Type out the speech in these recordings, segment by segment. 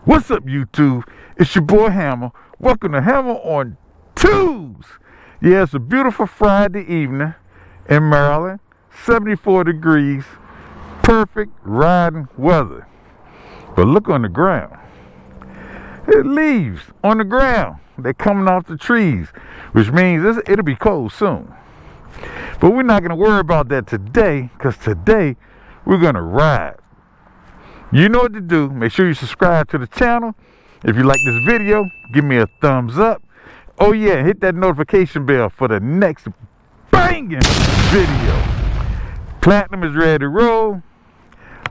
What's up, YouTube? It's your boy Hammer. Welcome to Hammer on Tues. Yeah, it's a beautiful Friday evening in Maryland. 74 degrees. Perfect riding weather. But look on the ground. There's leaves on the ground. They're coming off the trees, which means it'll be cold soon. But we're not going to worry about that today, because today we're going to ride. You know what to do. Make sure you subscribe to the channel. If you like this video, give me a thumbs up. Oh yeah, hit that notification bell for the next banging video. Platinum is ready to roll.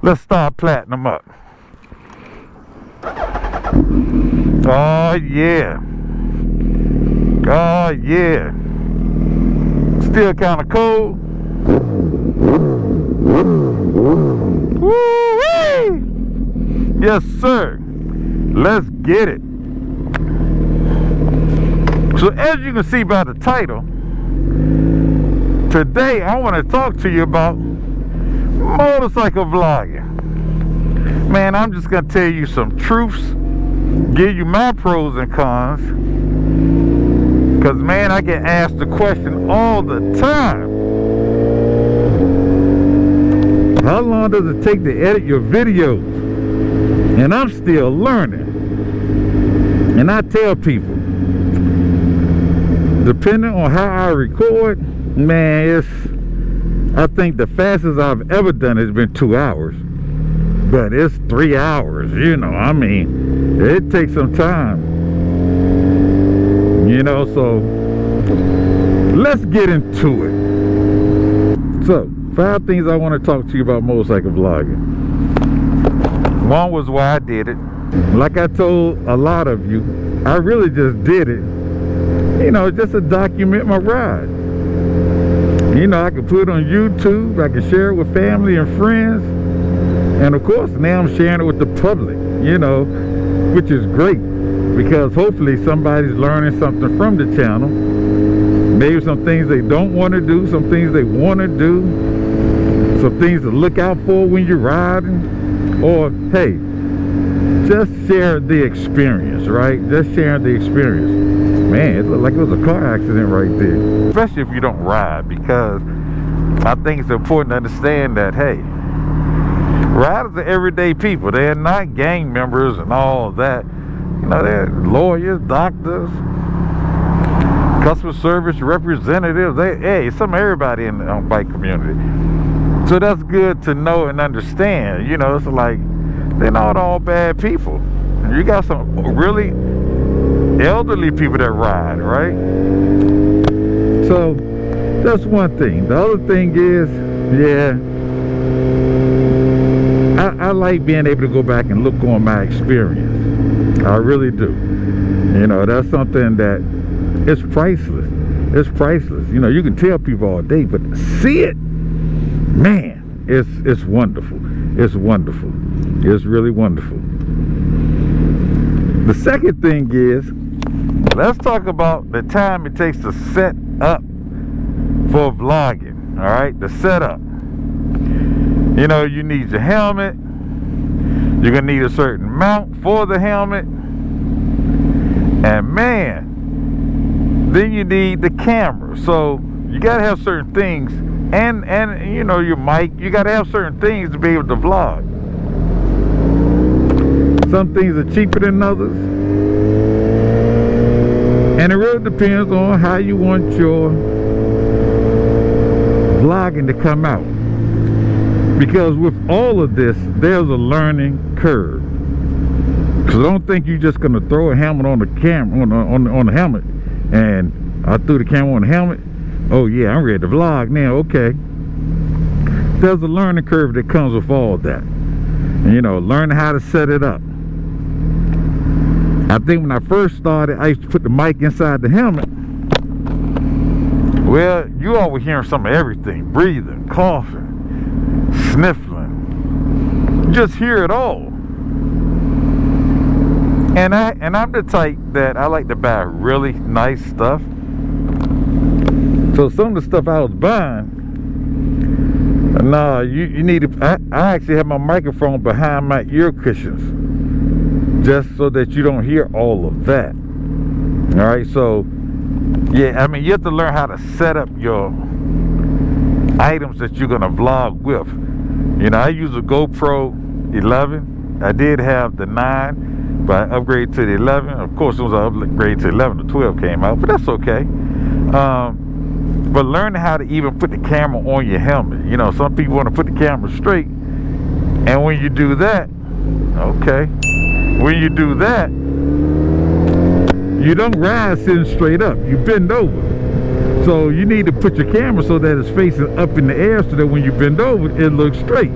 Let's start platinum up. Oh yeah. Oh yeah. Still kind of cold. Woo-wee! Yes, sir. Let's get it. So as you can see by the title, today I want to talk to you about motorcycle vlogging. Man, I'm just going to tell you some truths, give you my pros and cons, because man, I get asked the question all the time. How long does it take to edit your videos? And I'm still learning. And I tell people, depending on how I record, man, I think the fastest I've ever done has been 2 hours. But it's 3 hours, you know, I mean, it takes some time. You know, so let's get into it. So, 5 things I want to talk to you about motorcycle vlogging. One was why I did it. Like I told a lot of you, I really just did it, you know, just to document my ride. You know, I could put it on YouTube, I could share it with family and friends, and of course now I'm sharing it with the public, you know, which is great, because hopefully somebody's learning something from the channel. Maybe some things they don't want to do, some things they want to do, some things to look out for when you're riding, or hey, just share the experience, right? Just sharing the experience. Man, it looked like it was a car accident right there. Especially if you don't ride, because I think it's important to understand that, hey, riders are everyday people. They're not gang members and all of that. You know, they're lawyers, doctors, customer service representatives. Some everybody in the bike community. So that's good to know and understand. You know, it's like they're not all bad people. You got some really elderly people that ride, right? So that's one thing. The other thing is, yeah, I like being able to go back and look on my experience. I really do. You know, that's something that it's priceless. It's priceless. You know, you can tell people all day, but see it, man, it's wonderful. It's wonderful. It's really wonderful. The second thing is, let's talk about the time it takes to set up for vlogging. All right, the setup. You know, you need your helmet. You're gonna need a certain mount for the helmet, and man, then you need the camera. So you gotta have certain things, and you know, your mic. You gotta have certain things to be able to vlog. Some things are cheaper than others, and it really depends on how you want your vlogging to come out. Because with all of this, there's a learning curve. Because I don't think you're just gonna throw a helmet on the camera, on the helmet, and I threw the camera on the helmet. Oh yeah, I'm ready to vlog now. Okay. There's a learning curve that comes with all that. And, you know, learning how to set it up. I think when I first started, I used to put the mic inside the helmet. Well, you all were hearing some of everything. Breathing, coughing, sniffling. You just hear it all. And I'm the type that I like to buy really nice stuff. So some of the stuff I was buying, nah, you need to, I actually have my microphone behind my ear cushions. just so that you don't hear all of that. All right, so yeah, I mean, you have to learn how to set up your items that you're gonna vlog with. You know, I use a GoPro 11. I did have the 9, but I upgraded to the 11. Of course, it was an upgrade to 11. The 12 came out, but that's okay. But learning how to even put the camera on your helmet. You know, some people want to put the camera straight, and when you do that, okay, when you do that, you don't ride sitting straight up. You bend over. So you need to put your camera so that it's facing up in the air, so that when you bend over, it looks straight.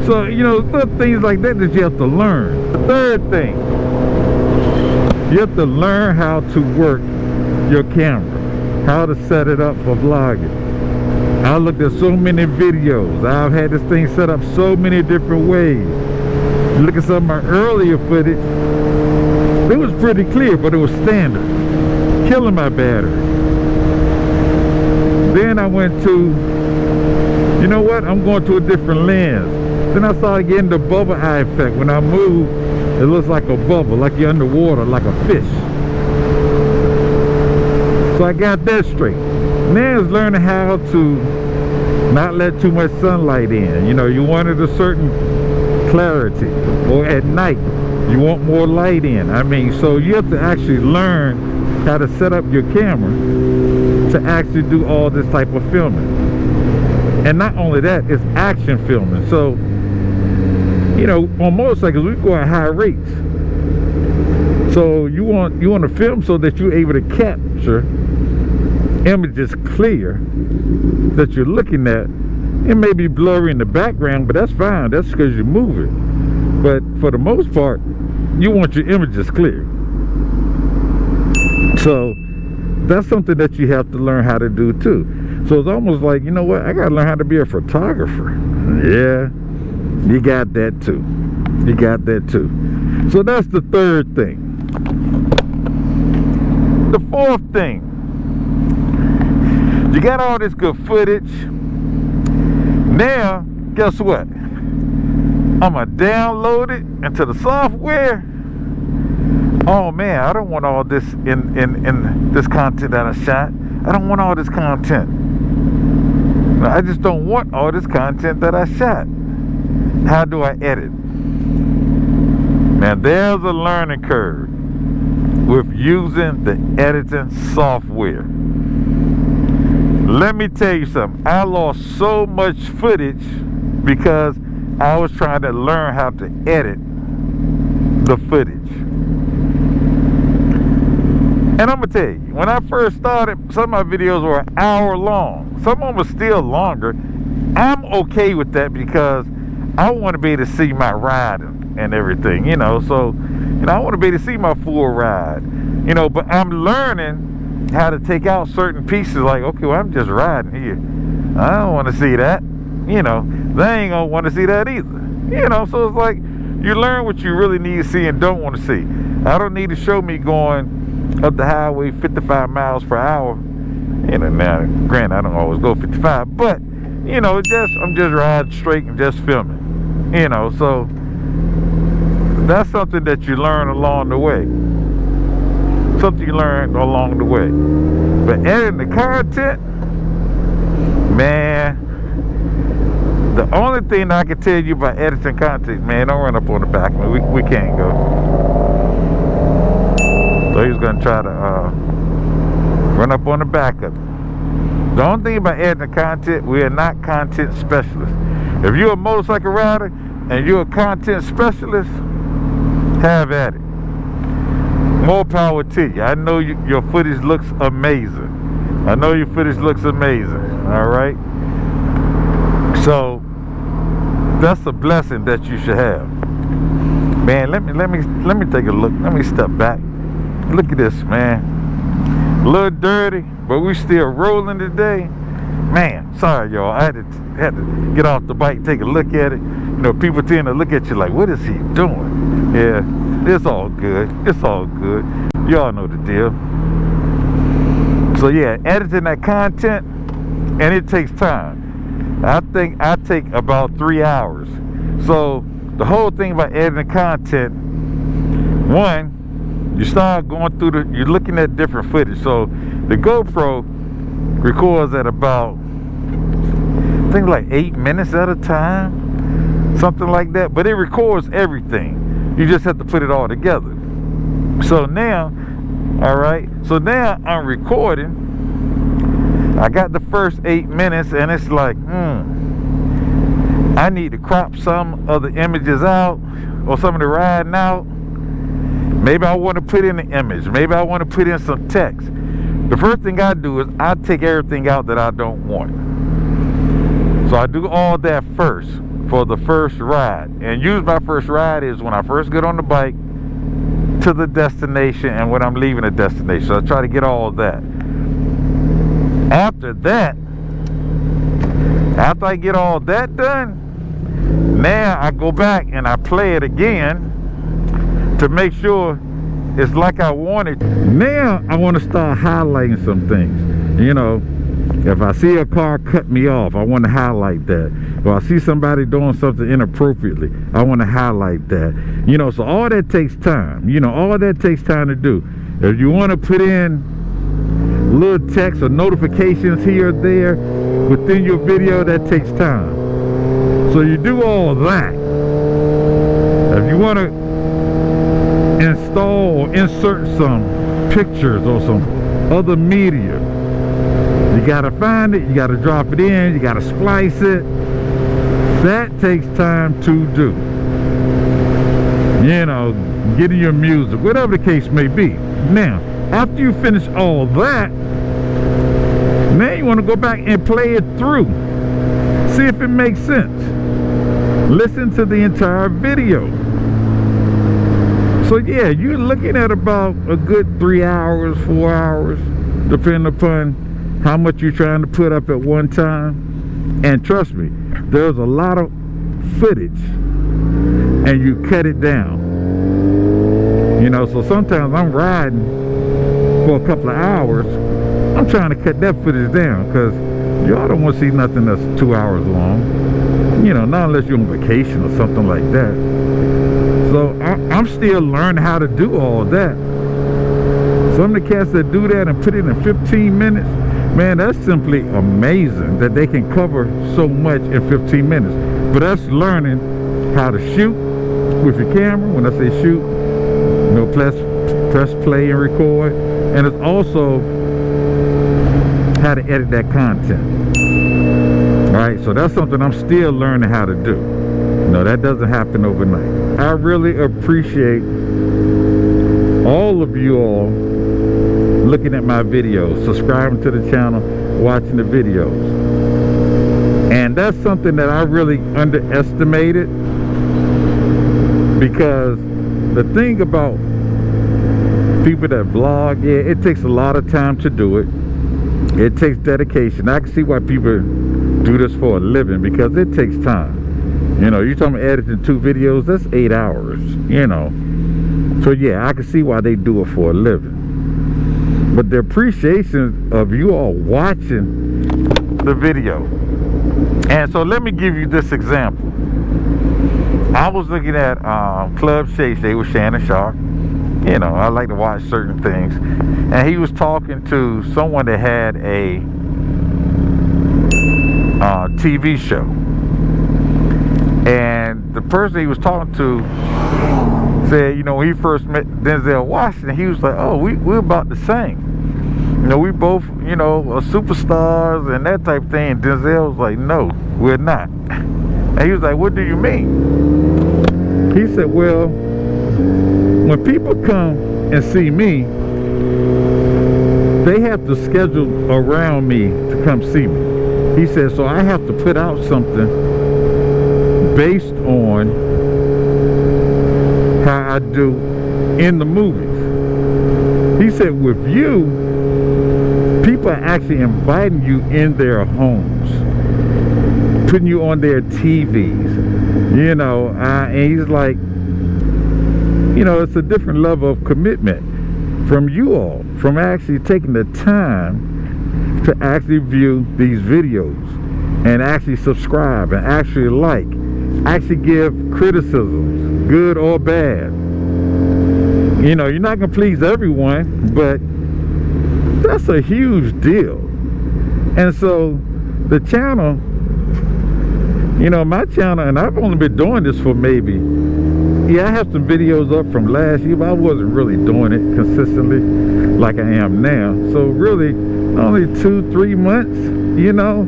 So, you know, little things like that that you have to learn. The third thing, you have to learn how to work your camera, how to set it up for vlogging. I looked at so many videos. I've had this thing set up so many different ways. Look at some of my earlier footage. It was pretty clear, but it was standard, killing my battery. Then I went to, you know what, I'm going to a different lens. Then I started getting the bubble eye effect. When I move, it looks like a bubble, like you're underwater, like a fish. So I got that straight. Now it's learning how to not let too much sunlight in. You know, you wanted a certain clarity, or at night you want more light in. I mean, so you have to actually learn how to set up your camera to actually do all this type of filming. And not only that, it's action filming. So, you know, on motorcycles, we go at high rates. So you want to film so that you're able to capture images clear that you're looking at. It may be blurry in the background, but that's fine. That's because you're moving. But for the most part, you want your images clear. So that's something that you have to learn how to do too. So it's almost like, you know what, I gotta learn how to be a photographer. Yeah, you got that too. You got that too. So that's the third thing. The fourth thing, you got all this good footage. Now, guess what? I'm gonna download it into the software. Oh man, I don't want all this in this content that I shot. I don't want all this content. I just don't want all this content that I shot. How do I edit? Now there's a learning curve with using the editing software. Let me tell you something. I lost so much footage because I was trying to learn how to edit the footage. And I'm gonna tell you, when I first started, some of my videos were an hour long. Some of them were still longer. I'm okay with that because I want to be able to see my ride and everything, you know. So, you know, I want to be able to see my full ride, you know. But I'm learning how to take out certain pieces. Like, okay, well, I'm just riding here. I don't want to see that, you know. They ain't gonna want to see that either, you know. So it's like you learn what you really need to see and don't want to see. I don't need to show me going up the highway 55 miles per hour. You know, now granted I don't always go 55, but you know, I'm just riding straight and just filming, you know. So that's something that you learn along the way. Something you learn along the way. But editing the content, man, the only thing I can tell you about editing content, man, don't run up on the back of me. We can't go. So he's gonna try to run up on the back of it. The only thing about editing content, we are not content specialists. If you're a motorcycle rider and you're a content specialist, have at it. More power to you. I know your footage looks amazing. I know your footage looks amazing. All right. So that's a blessing that you should have. Man, let me take a look. Let me step back. Look at this, man. A little dirty, but we still rolling today. Man, sorry y'all. I had to get off the bike, take a look at it. You know, people tend to look at you like, what is he doing? Yeah, it's all good. It's all good. Y'all know the deal. So yeah, editing that content, and it takes time. I think I take about 3 hours. So the whole thing about editing content, one, you start going through you're looking at different footage. So the GoPro records at about, I think, like 8 minutes at a time, something like that. But it records everything. You just have to put it all together. So now, all right, so now I'm recording. I got the first 8 minutes, and it's like, I need to crop some of the images out, or some of the riding out. Maybe I want to put in an image. Maybe I want to put in some text. The first thing I do is I take everything out that I don't want. So I do all that first for the first ride. And usually my first ride is when I first get on the bike to the destination and when I'm leaving the destination. So I try to get all of that. After that, after I get all that done, now I go back and I play it again to make sure it's like I want it. Now I want to start highlighting some things. You know, if I see a car cut me off, I want to highlight that. If I see somebody doing something inappropriately, I want to highlight that. You know, so all that takes time. You know, all that takes time to do. If you want to put in little text or notifications here or there within your video, that takes time. So you do all that. If you want to install or insert some pictures or some other media, you gotta find it, you gotta drop it in, you gotta splice it. That takes time to do. You know, getting your music, whatever the case may be. Now, after you finish all that, now you want to go back and play it through. See if it makes sense. Listen to the entire video. So yeah, you're looking at about a good 3 hours, 4 hours, depending upon how much you're trying to put up at one time. And trust me, there's a lot of footage and you cut it down. You know, so sometimes I'm riding for a couple of hours, I'm trying to cut that footage down because y'all don't want to see nothing that's 2 hours long. You know, not unless you're on vacation or something like that. So I'm still learning how to do all of that. Some of the cats that do that and put it in 15 minutes, man, that's simply amazing that they can cover so much in 15 minutes. But that's learning how to shoot with your camera. When I say shoot, you know, press play and record. And it's also how to edit that content. Alright, so that's something I'm still learning how to do. No, that doesn't happen overnight. I really appreciate all of you all looking at my videos, subscribing to the channel, watching the videos. And that's something that I really underestimated, because the thing about people that vlog, yeah, it takes a lot of time to do it. It takes dedication. I can see why people do this for a living, because it takes time. You know, you're talking about editing 2 videos, that's 8 hours, you know. So yeah, I can see why they do it for a living. But the appreciation of you all watching the video. And so let me give you this example. I was looking at Club Shay Shay with Shannon Sharp. You know, I like to watch certain things. And he was talking to someone that had a TV show. And the person he was talking to said, you know, when he first met Denzel Washington, he was like, oh, we're about the same. You know, we both, you know, are superstars and that type of thing. And Denzel was like, no, we're not. And he was like, what do you mean? He said, well, when people come and see me, they have to schedule around me to come see me. He said, so I have to put out something based on how I do in the movies. He said, with you, people are actually inviting you in their homes, putting you on their TVs, you know, and he's like, you know, it's a different level of commitment from you all, from actually taking the time to actually view these videos and actually subscribe and actually like, actually give criticisms, good or bad. You know, you're not gonna please everyone, but that's a huge deal. And so the channel, you know, my channel, and I've only been doing this for maybe, yeah, I have some videos up from last year, but I wasn't really doing it consistently like I am now. So really only 2-3 months, you know.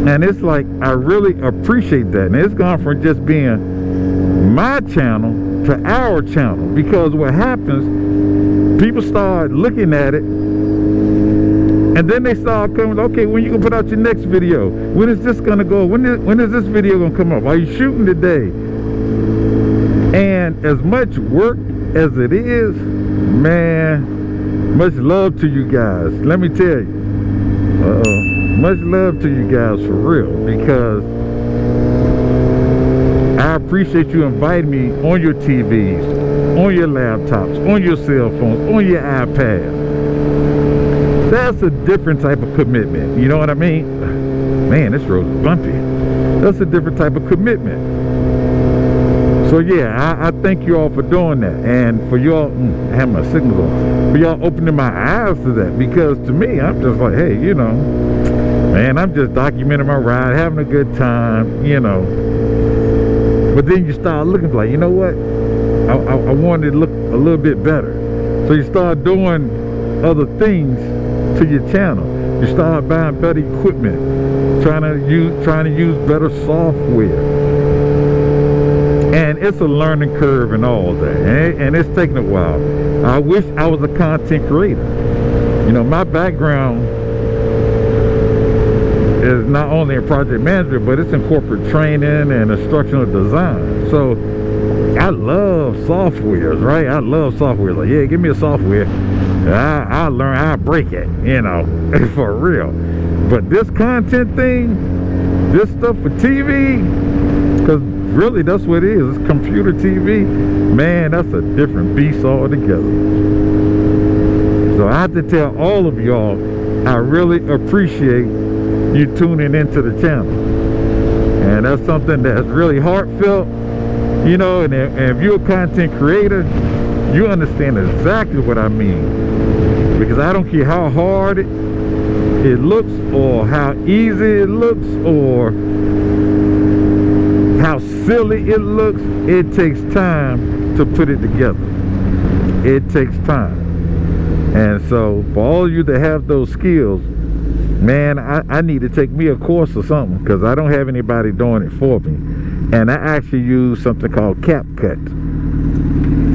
And it's like, I really appreciate that. And it's gone from just being my channel to our channel, because what happens, people start looking at it, and then they start coming, okay, when you gonna put out your next video? When is this gonna go? When is this video gonna come up? Are you shooting today? And as much work as it is, man, much love to you guys. Let me tell you, much love to you guys for real, because I appreciate you inviting me on your TVs, on your laptops, on your cell phones, on your iPads. That's a different type of commitment. You know what I mean? Man, this road is bumpy. That's a different type of commitment. So yeah, I thank you all for doing that, and for y'all, I have my signals on, for y'all opening my eyes to that, because to me, I'm just like, hey, you know, man, I'm just documenting my ride, having a good time, you know. But then you start looking like, you know what, I wanted it to look a little bit better. So you start doing other things to your channel. You start buying better equipment, trying to use better software. And it's a learning curve and all that, and it's taking a while. I wish I was a content creator. You know, my background is not only in project management, but it's in corporate training and instructional design. So I love softwares, right? I love software. Like, yeah, give me a software. I learn, I break it, you know, for real. But this content thing, this stuff for TV, because really that's what it is, it's computer TV, man, that's a different beast altogether. So I have to tell all of y'all, I really appreciate you tuning into the channel. And that's something that's really heartfelt, you know, and if you're a content creator, you understand exactly what I mean. Because I don't care how hard it looks, or how easy it looks, or how silly it looks, it takes time to put it together. It takes time. And so for all of you that have those skills, man, I need to take me a course or something, because I don't have anybody doing it for me. And I actually use something called CapCut.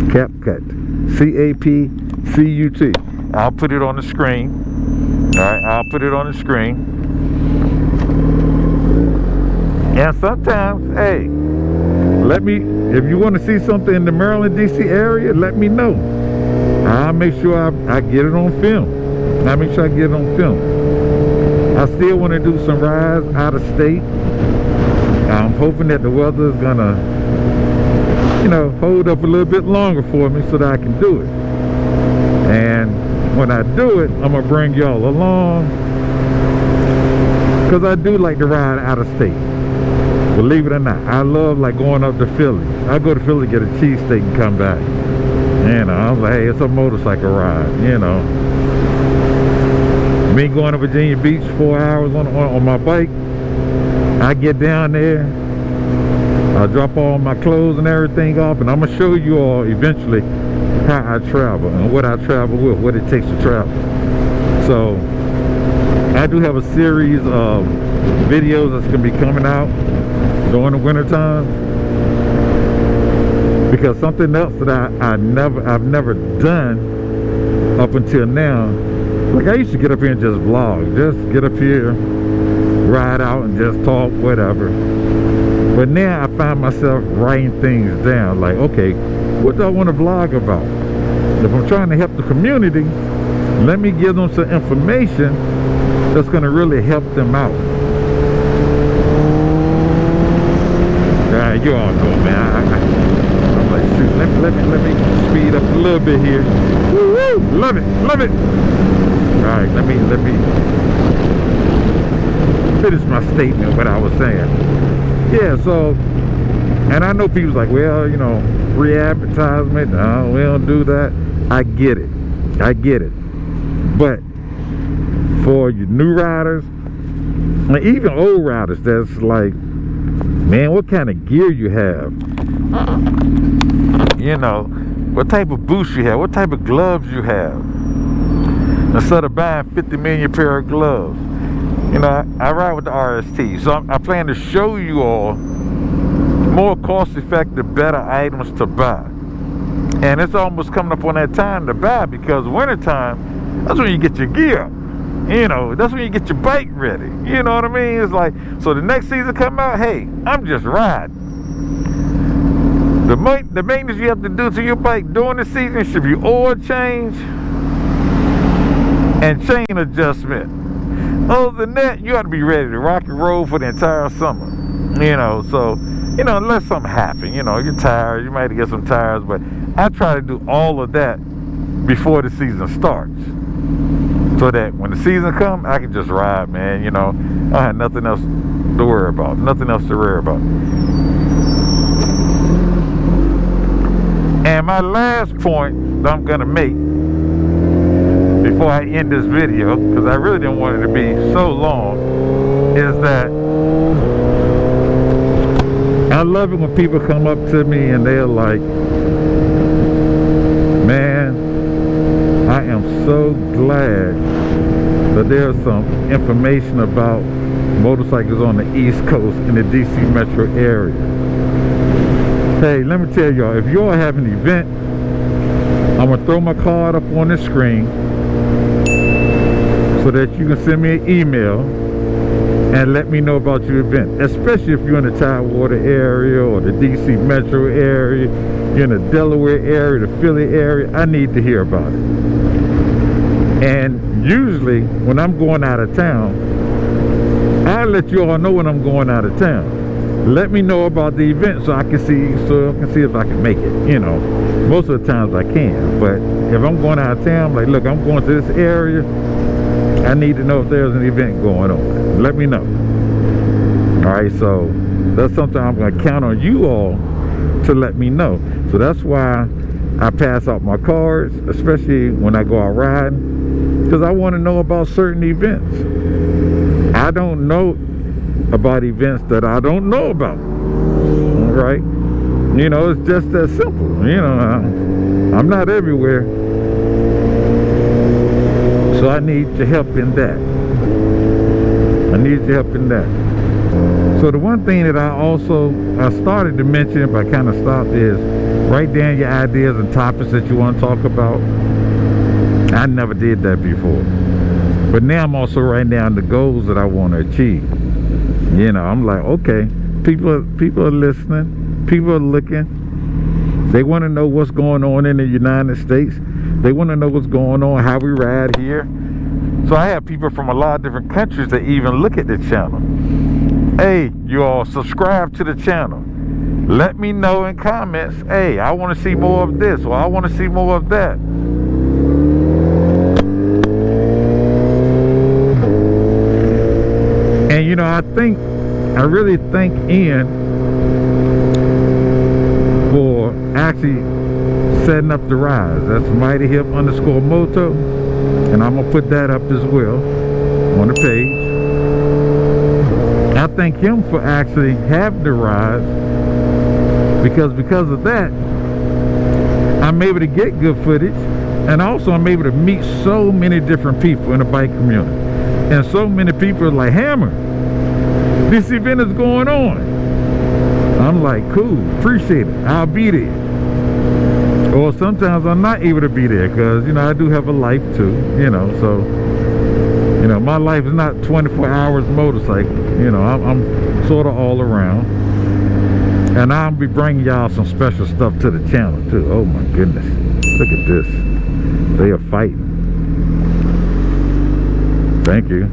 CapCut. C-A-P-C-U-T. I'll put it on the screen. All right, I'll put it on the screen. And sometimes, hey, let me, if you want to see something in the Maryland, D.C. area, let me know. I'll make sure I get it on film. I'll make sure I get it on film. I still want to do some rides out of state. I'm hoping that the weather is going to, you know, hold up a little bit longer for me so that I can do it. And when I do it, I'm going to bring y'all along, because I do like to ride out of state. Believe it or not, I love like going up to Philly. I go to Philly, get a cheesesteak and come back. You know, I was like, hey, it's a motorcycle ride, you know. Me going to Virginia Beach 4 hours on my bike. I get down there, I drop all my clothes and everything off, and I'm gonna show you all eventually how I travel and what I travel with, what it takes to travel. So I do have a series of videos that's gonna be coming out during the winter time, because something else that I've never done up until now, like I used to get up here and just vlog, just get up here, ride out and just talk, whatever. But now I find myself writing things down, like, okay, what do I want to vlog about? If I'm trying to help the community, let me give them some information that's going to really help them out. You all know, man. I'm like, shoot, let me speed up a little bit here. Woo-woo! Love it, love it. All right, let me finish my statement, what I was saying. Yeah, so And I know people's like, well, you know, free advertisement, no, we don't do that. I get it. I get it. But for your new riders, and even old riders, that's like, man, what kind of gear you have? You know, what type of boots you have? What type of gloves you have? Instead of buying 50 million pair of gloves. You know, I ride with the RST, so I plan to show you all more cost-effective, better items to buy. And it's almost coming up on that time to buy, because wintertime, that's when you get your gear up. You know, that's when you get your bike ready. You know what I mean? It's like, so the next season come out, hey, I'm just riding. The maintenance you have to do to your bike during the season should be oil change and chain adjustment. Other than that, you ought to be ready to rock and roll for the entire summer. You know, so, you know, unless something happens, you know, you're tired, you might get some tires, but I try to do all of that before the season starts. So that when the season comes, I can just ride, man, you know. I have nothing else to worry about. Nothing else to worry about. And my last point that I'm going to make before I end this video, because I really didn't want it to be so long, is that I love it when people come up to me and they're like, man, I am so glad that there's some information about motorcycles on the East Coast in the DC metro area. Hey, let me tell y'all, if y'all have an event, I'm going to throw my card up on the screen so that you can send me an email and let me know about your event, especially if you're in the Tidewater area or the DC metro area, you're in the Delaware area, the Philly area. I need to hear about it. And usually when I'm going out of town, I'll let you all know when I'm going out of town. Let me know about the event so I can see if I can make it. You know, most of the times I can, but if I'm going out of town, like, look, I'm going to this area, I need to know if there's an event going on. Let me know. All right, so that's something I'm going to count on you all to let me know. So that's why I pass out my cards, especially when I go out riding, because I want to know about certain events. I don't know about events that I don't know about. All right, you know, it's just that simple. You know, I'm not everywhere, so I need your help in that. I need your help in that. So the one thing that I started to mention but kind of stopped is write down your ideas and topics that you want to talk about. I never did that before, but now I'm also writing down the goals that I want to achieve. You know, I'm like, okay, people are listening, people are looking, they want to know what's going on in the United States, they want to know what's going on, how we ride here. So I have people from a lot of different countries that even look at the channel. Hey, you all subscribe to the channel. Let me know in comments, hey, I want to see more of this, or I want to see more of that. And you know, I really thank Ian for actually setting up the rise. That's Mighty Hip _Moto, and I'm gonna put that up as well on the page. I thank him for actually having the rise, because of that, I'm able to get good footage, and also I'm able to meet so many different people in the bike community. And so many people are like, Hammer, this event is going on. I'm like, cool, appreciate it, I'll be there. Or sometimes I'm not able to be there because, you know, I do have a life too, you know, so, you know, my life is not 24 hours motorcycle. You know, I'm sort of all around. And I'll be bringing y'all some special stuff to the channel too. Oh my goodness, look at this. They are fighting. Thank you.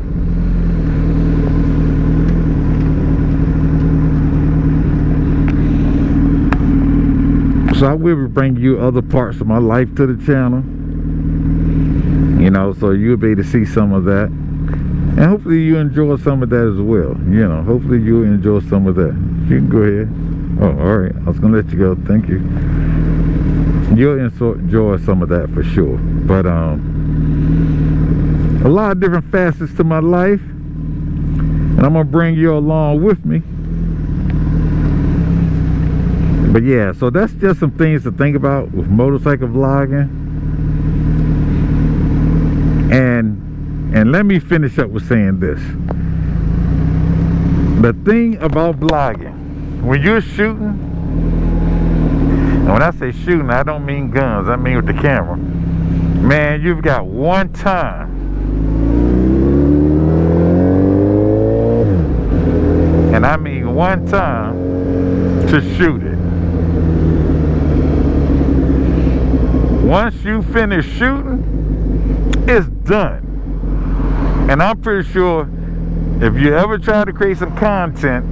So I will be bringing you other parts of my life to the channel. You know, so you'll be able to see some of that. And hopefully you enjoy some of that as well. You know, hopefully you'll enjoy some of that. You can go ahead. Oh, all right. I was gonna let you go. Thank you. You'll enjoy some of that for sure. But a lot of different facets to my life, and I'm gonna bring you along with me. But yeah, so that's just some things to think about with motorcycle vlogging. And let me finish up with saying this. The thing about vlogging, when you're shooting, and when I say shooting, I don't mean guns, I mean with the camera. Man, you've got one time. And I mean one time to shoot it. Once you finish shooting, it's done. And I'm pretty sure if you ever try to create some content,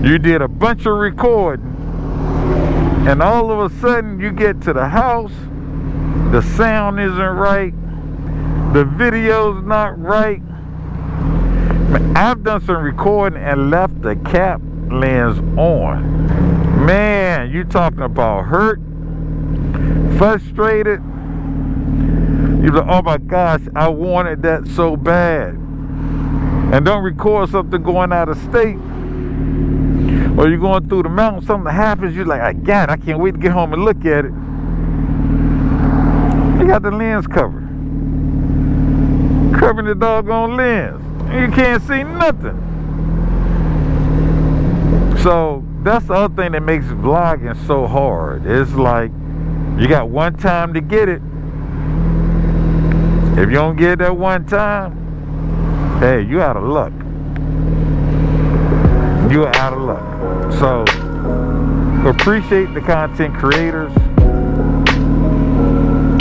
you did a bunch of recording, and all of a sudden you get to the house, the sound isn't right, the video's not right. I've done some recording and left the cap lens on. Man, you talking about hurt, frustrated. You're like, oh my gosh, I wanted that so bad. And don't record something going out of state, or you're going through the mountains, something happens, you're like, I can't wait to get home and look at it. You got the lens covered, covering the doggone lens. You can't see nothing. So that's the other thing that makes vlogging so hard. It's like you got one time to get it. If you don't get it that one time, hey, you out of luck. You are out of luck. So appreciate the content creators.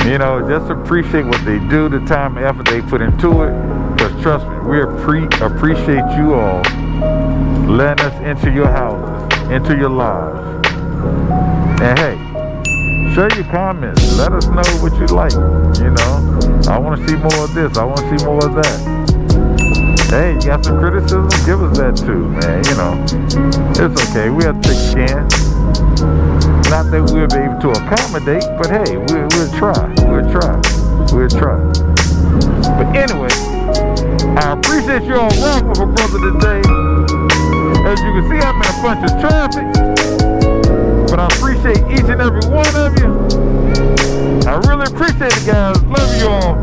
You know, just appreciate what they do, the time and effort they put into it. Because trust me, we appreciate you all letting us into your houses, into your lives. And hey, share your comments. Let us know what you like. You know, I want to see more of this. I want to see more of that. Hey, you got some criticism? Give us that too, man. You know, it's okay. We have thick skin. Not that we'll be able to accommodate, but hey, we'll try. We'll try. We'll try. But anyway, I appreciate you all rocking for brother today. As you can see, I'm in a bunch of traffic, but I appreciate each and every one of you. I really appreciate it, guys. Love you all.